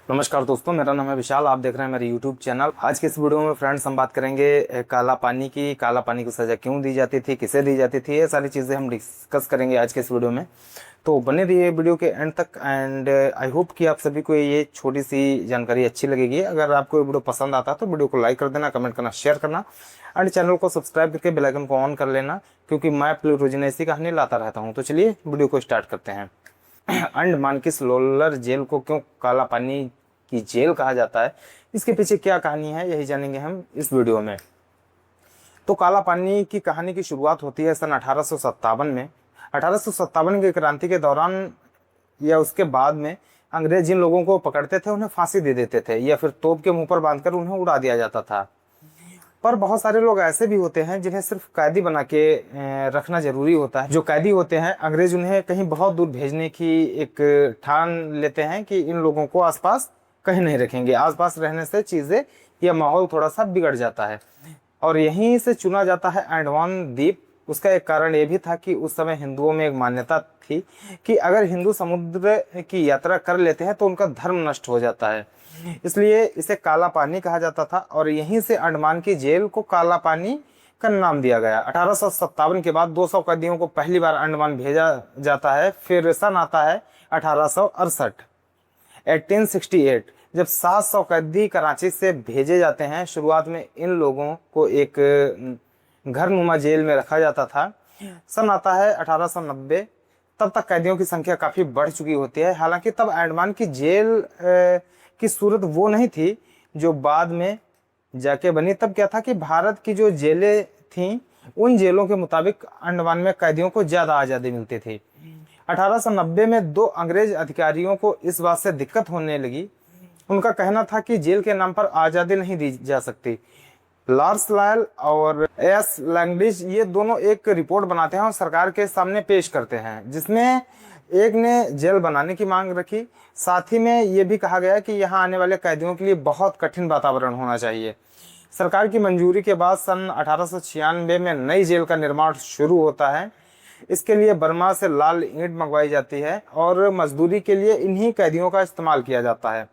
नमस्कार दोस्तों, मेरा नाम है विशाल। आप देख रहे हैं मेरे YouTube चैनल। आज के इस वीडियो में फ्रेंड्स हम बात करेंगे काला पानी की। काला पानी को सज़ा क्यों दी जाती थी, किसे दी जाती थी, ये सारी चीज़ें हम डिस्कस करेंगे आज के इस वीडियो में। तो बने रहिए वीडियो के एंड तक एंड आई होप कि आप सभी को ये छोटी सी जानकारी अच्छी लगेगी। अगर आपको ये वीडियो पसंद आता है तो वीडियो को लाइक कर देना, कमेंट करना, शेयर करना एंड चैनल को सब्सक्राइब करके बेल आइकन को ऑन कर लेना, क्योंकि मैं रोजाना ऐसी कहानी लाता रहता हूँ। तो चलिए वीडियो को स्टार्ट करते हैं। अंडमान की स्लोलर जेल को क्यों काला पानी की जेल कहा जाता है, इसके पीछे क्या कहानी है, यही जानेंगे हम इस वीडियो में। तो काला पानी की कहानी की शुरुआत होती है सन 1857 में। 1857 की क्रांति के दौरान या उसके बाद में अंग्रेज जिन लोगों को पकड़ते थे उन्हें फांसी दे देते थे या फिर तोप के मुंह पर बांधकर उन्हें उड़ा दिया जाता था। पर बहुत सारे लोग ऐसे भी होते हैं जिन्हें सिर्फ कैदी बना के रखना जरूरी होता है। जो कैदी होते हैं, अंग्रेज उन्हें कहीं बहुत दूर भेजने की एक ठान लेते हैं कि इन लोगों को आसपास कहीं नहीं रखेंगे। आसपास रहने से चीजें या माहौल थोड़ा सा बिगड़ जाता है और यहीं से चुना जाता है अंडमान द्वीप। उसका एक कारण ये भी था कि उस समय हिंदुओं में एक मान्यता थी कि अगर हिंदू समुद्र की यात्रा कर लेते हैं तो उनका धर्म नष्ट हो जाता है, इसलिए इसे काला पानी कहा जाता था और यहीं से अंडमान की जेल को काला पानी का नाम दिया गया। 1857 के बाद 200 कैदियों को पहली बार अंडमान भेजा जाता है। फिर सन आता है 1868, 1868, जब 700 कैदी कराची से भेजे जाते हैं। शुरुआत में इन लोगों को एक घर नुमा जेल में रखा जाता था। सन आता है 1890, तब तक कैदियों की संख्या काफ़ी बढ़ चुकी होती है। हालांकि तब अंडमान की जेल की सूरत वो नहीं थी जो बाद में जाके बनी। तब क्या था कि भारत की जो जेलें थीं उन जेलों के मुताबिक अंडमान में कैदियों को ज़्यादा आज़ादी मिलती थी। 1890 में दो अंग्रेज अधिकारियों को इस बात से दिक्कत होने लगी। उनका कहना था कि जेल के नाम पर आज़ादी नहीं दी जा सकती। लॉर्ड्स लायल और एस लैंग्लिश ये दोनों एक रिपोर्ट बनाते हैं और सरकार के सामने पेश करते हैं, जिसमें एक ने जेल बनाने की मांग रखी। साथ ही में ये भी कहा गया कि यहाँ आने वाले कैदियों के लिए बहुत कठिन वातावरण होना चाहिए। सरकार की मंजूरी के बाद सन 1896 में नई जेल का निर्माण शुरू होता है। इसके लिए बर्मा से लाल ईंट मंगवाई जाती है और मजदूरी के लिए इन्हीं कैदियों का इस्तेमाल किया जाता है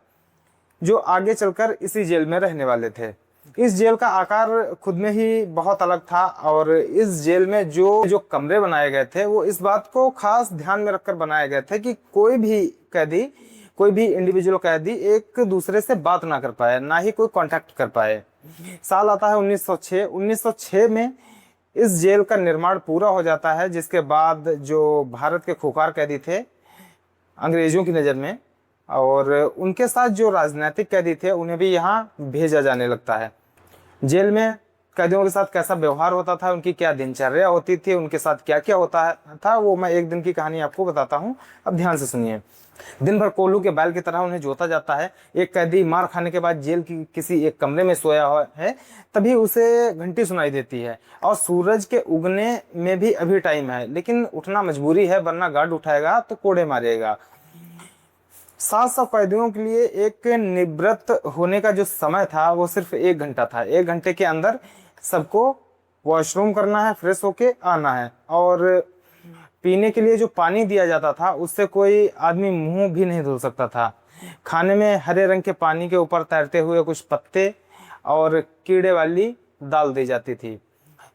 जो आगे चलकर इसी जेल में रहने वाले थे। इस जेल का आकार खुद में ही बहुत अलग था और इस जेल में जो कमरे बनाए गए थे वो इस बात को खास ध्यान में रखकर बनाए गए थे कि कोई भी कैदी, कोई भी इंडिविजुअल कैदी एक दूसरे से बात ना कर पाए, ना ही कोई कांटेक्ट कर पाए। साल आता है 1906। 1906 में इस जेल का निर्माण पूरा हो जाता है, जिसके बाद जो भारत के खूंखार कैदी थे अंग्रेजों की नज़र में और उनके साथ जो राजनीतिक कैदी थे उन्हें भी यहाँ भेजा जाने लगता है। जेल में कैदियों के साथ कैसा व्यवहार होता था, उनकी क्या दिनचर्या होती थी, उनके साथ क्या क्या होता था, वो मैं एक दिन की कहानी आपको बताता हूँ। अब ध्यान से सुनिए। दिन भर कोल्हू के बैल की तरह उन्हें जोता जाता है। एक कैदी मार खाने के बाद जेल की किसी एक कमरे में सोया हुआ है, तभी उसे घंटी सुनाई देती है और सूरज के उगने में भी अभी टाइम है, लेकिन उठना मजबूरी है वरना गार्ड उठाएगा तो कोड़े मारेगा। 700 कैदियों के लिए एक निवृत्त होने का जो समय था वो सिर्फ 1 घंटा था। 1 घंटे के अंदर सबको वॉशरूम करना है, फ्रेश होके आना है और पीने के लिए जो पानी दिया जाता था उससे कोई आदमी मुंह भी नहीं धो सकता था। खाने में हरे रंग के पानी के ऊपर तैरते हुए कुछ पत्ते और कीड़े वाली दाल दी जाती थी।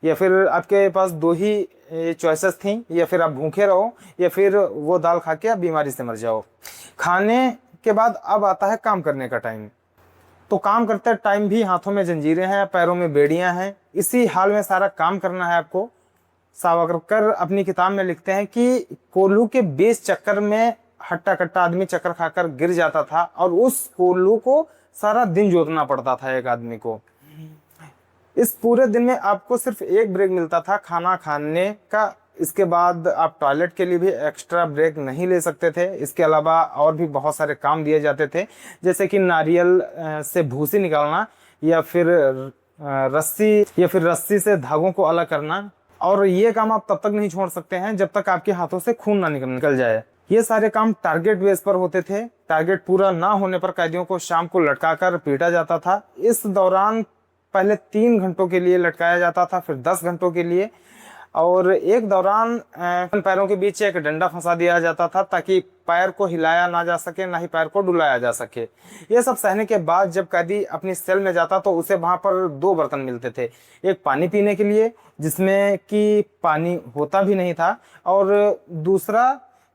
या फिर आपके पास दो ही चॉइसेस थी, या फिर आप भूखे रहो या फिर वो दाल खा के आप बीमारी से मर जाओ। खाने के बाद अब आता है काम करने का टाइम। तो काम करते टाइम भी हाथों में जंजीरें हैं, पैरों में बेड़ियां हैं। इसी हाल में सारा काम करना है आपको। सावरकर अपनी किताब में लिखते हैं कि कोल्हू के 20 चक्कर में हट्टा कट्टा आदमी चक्कर खाकर गिर जाता था और उस कोल्हू को सारा दिन जोतना पड़ता था एक आदमी को। इस पूरे दिन में आपको सिर्फ एक ब्रेक मिलता था खाना खाने का। इसके बाद आप टॉयलेट के लिए भी एक्स्ट्रा ब्रेक नहीं ले सकते थे। इसके अलावा और भी बहुत सारे काम दिए जाते थे, जैसे कि नारियल से भूसी निकालना या फिर रस्सी से धागों को अलग करना। और ये काम आप तब तक नहीं छोड़ सकते हैं जब तक आपके हाथों से खून ना निकल जाए। ये सारे काम टारगेट बेस पर होते थे। टारगेट पूरा ना होने पर कैदियों को शाम को लटकाकर पीटा जाता था। इस दौरान पहले 3 घंटों के लिए लटकाया जाता था, फिर 10 घंटों के लिए। और एक दौरान पैरों के बीच एक डंडा फंसा दिया जाता था ताकि पैर को हिलाया ना जा सके, ना ही पैर को डुलाया जा सके। ये सब सहने के बाद जब कैदी अपनी सेल में जाता तो उसे वहां पर दो बर्तन मिलते थे, एक पानी पीने के लिए जिसमें कि पानी होता भी नहीं था, और दूसरा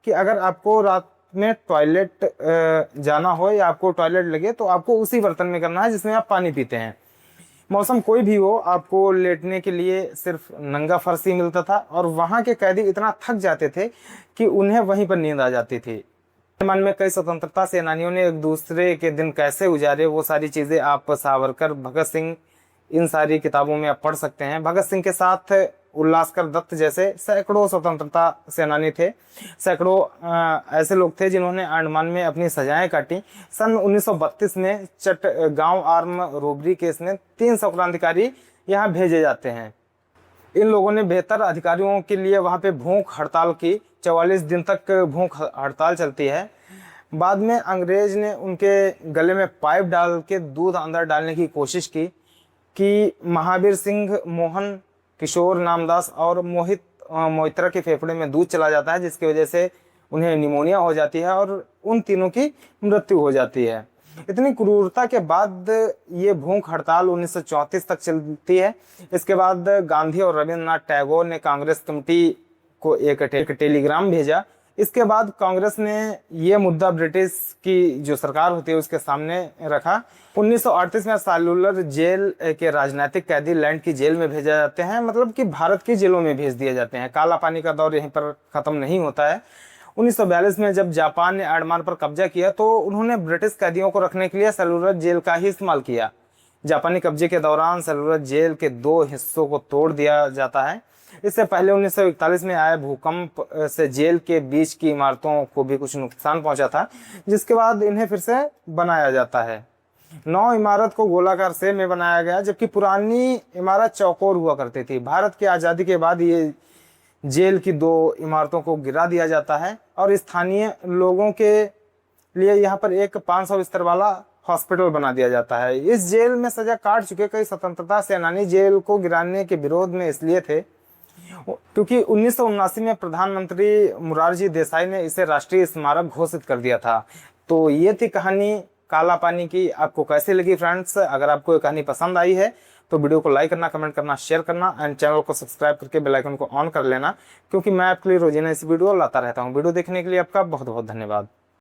कि अगर आपको रात में टॉयलेट जाना हो या आपको टॉयलेट लगे तो आपको उसी बर्तन में करना है जिसमें आप पानी पीते हैं। मौसम कोई भी हो, आपको लेटने के लिए सिर्फ नंगा फर्श ही मिलता था, और वहां के कैदी इतना थक जाते थे कि उन्हें वहीं पर नींद आ जाती थी। मन में कई स्वतंत्रता सेनानियों ने एक दूसरे के दिन कैसे गुजारे, वो सारी चीजें आप सावरकर, भगत सिंह, इन सारी किताबों में आप पढ़ सकते हैं। भगत सिंह के साथ उल्लासकर दत्त जैसे सैकड़ों स्वतंत्रता सेनानी थे। सैकड़ों ऐसे लोग थे जिन्होंने अंडमान में अपनी सजाएं काटी। सन 1932 में चटगांव आर्म रोबरी केस में 300 क्रांतिकारी यहाँ भेजे जाते हैं। इन लोगों ने बेहतर अधिकारियों के लिए वहाँ पे भूख हड़ताल की। 44 दिन तक भूख हड़ताल चलती है। बाद में अंग्रेज ने उनके गले में पाइप डाल के दूध अंदर डालने की कोशिश की कि महावीर सिंह, मोहन, किशोर नामदास और मोहित्रा के फेफड़े में दूध चला जाता है, जिसकी वजह से उन्हें निमोनिया हो जाती है और उन तीनों की मृत्यु हो जाती है। इतनी क्रूरता के बाद ये भूख हड़ताल 1934 तक चलती है। इसके बाद गांधी और रविंद्रनाथ टैगोर ने कांग्रेस कमेटी को एक टेलीग्राम भेजा। इसके बाद कांग्रेस ने ये मुद्दा ब्रिटिश की जो सरकार होती है उसके सामने रखा। 1938 में सेलुलर जेल के राजनीतिक कैदी लैंड की जेल में भेजे जाते हैं, मतलब कि भारत की जेलों में भेज दिए जाते हैं। काला पानी का दौर यहीं पर खत्म नहीं होता है। 1942 में जब जापान ने अंडमान पर कब्जा किया तो उन्होंने ब्रिटिश कैदियों को रखने के लिए सेलुलर जेल का ही इस्तेमाल किया। जापानी कब्जे के दौरान सेलुलर जेल के 2 हिस्सों को तोड़ दिया जाता है। इससे पहले 1941 में आए भूकंप से जेल के बीच की इमारतों को भी कुछ नुकसान पहुंचा था, जिसके बाद इन्हें फिर से बनाया जाता है। 9 इमारत को गोलाकार शेप में बनाया गया, जबकि पुरानी इमारत चौकोर हुआ करती थी। भारत की आज़ादी के बाद ये जेल की 2 इमारतों को गिरा दिया जाता है और स्थानीय लोगों के लिए यहाँ पर एक 500 बिस्तर वाला हॉस्पिटल बना दिया जाता है। इस जेल में सजा काट चुके कई स्वतंत्रता सेनानी जेल को गिराने के विरोध में इसलिए थे क्योंकि 1979 में प्रधानमंत्री मोरारजी देसाई ने इसे राष्ट्रीय स्मारक घोषित कर दिया था। तो ये थी कहानी काला पानी की। आपको कैसी लगी फ्रेंड्स? अगर आपको ये कहानी पसंद आई है तो वीडियो को लाइक करना, कमेंट करना, शेयर करना एंड चैनल को सब्सक्राइब करके बेल आइकन को ऑन कर लेना, क्योंकि मैं आपके लिए रोजाना इस वीडियो लाता रहता हूँ। वीडियो देखने के लिए आपका बहुत बहुत धन्यवाद।